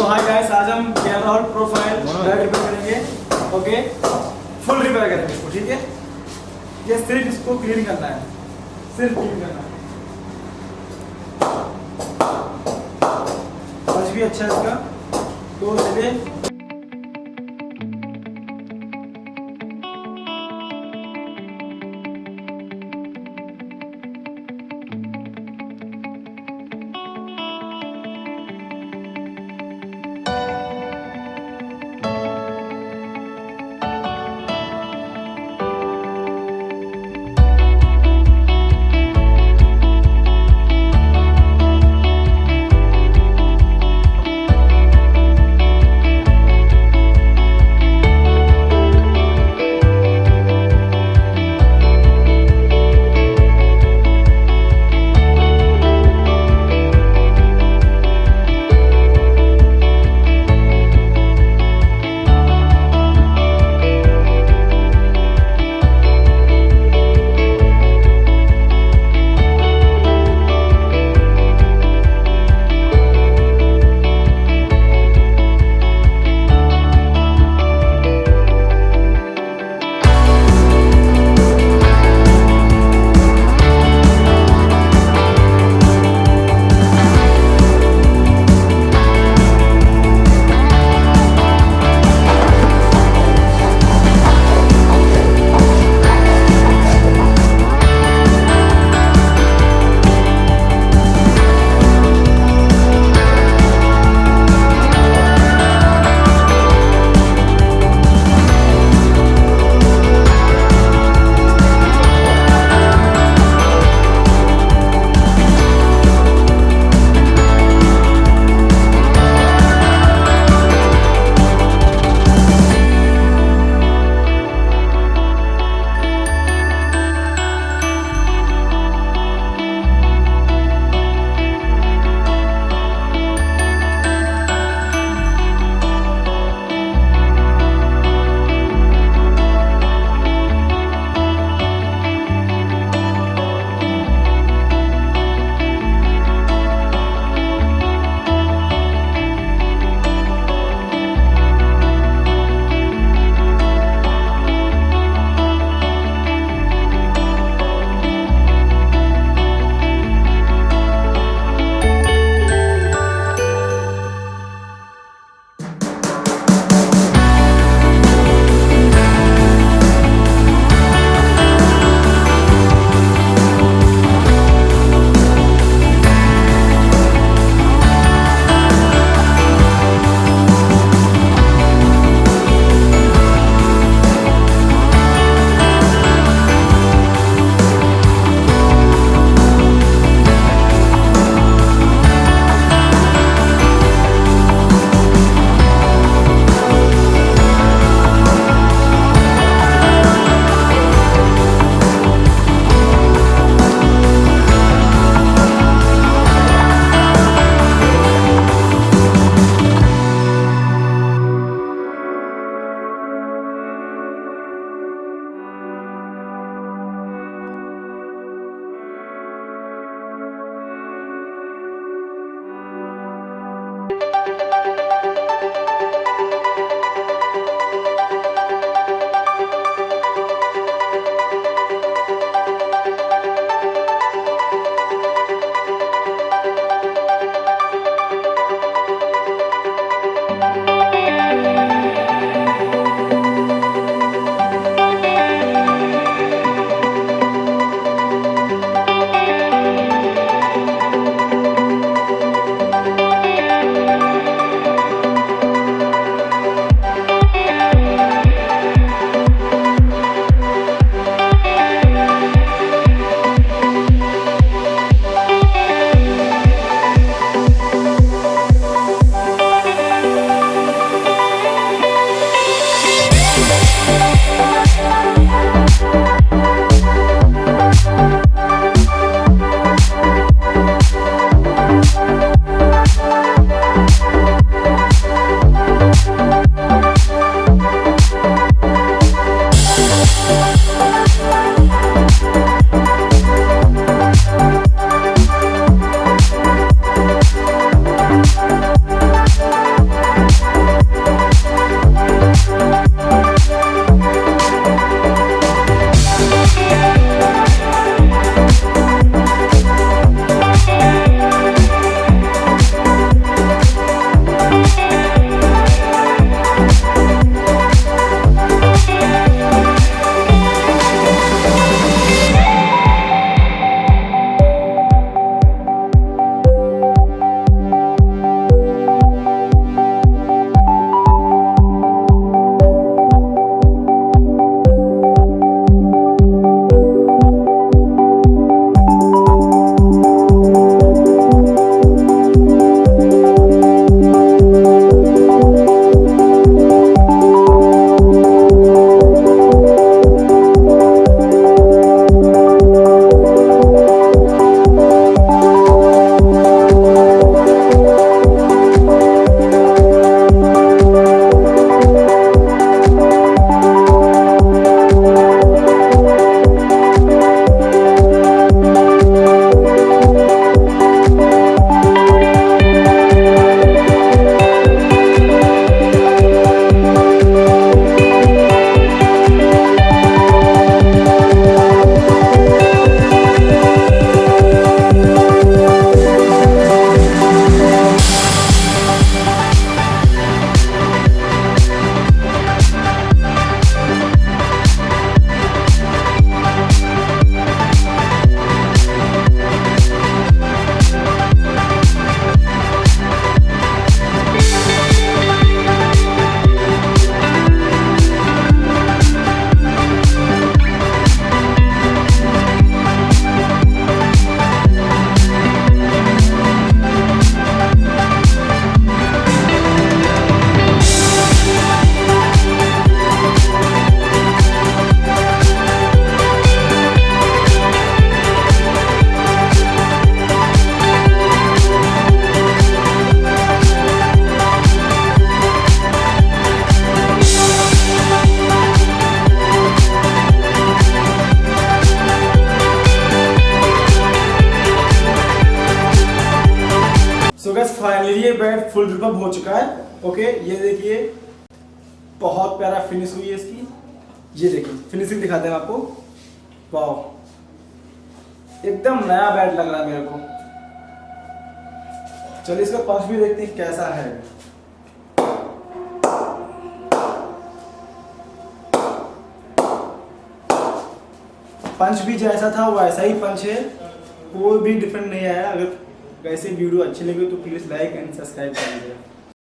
Hi guys, आज हम Rahul profile repair करेंगे। ओके, फुल रिपेयर करेंगे इसको, ठीक है। ये सिर्फ इसको क्लीन करना है, सिर्फ क्लीन करना है। आज भी अच्छा है इसका, तो चलिए। बेड फुल रिफर्ब हो चुका है। ओके, ये देखिए बहुत प्यारा फिनिश हुई है इसकी। ये देखिए फिनिशिंग दिखाते हैं आपको। वाह, एकदम नया बेड लग रहा है मेरे को। चलिए इसका पंच भी देखते हैं कैसा है। पंच भी जैसा था वैसा ही पंच है, कोई भी डिफरेंट नहीं आया। अगर वैसे वीडियो अच्छी लगी तो प्लीज लाइक एंड सब्सक्राइब कर दीजिएगा।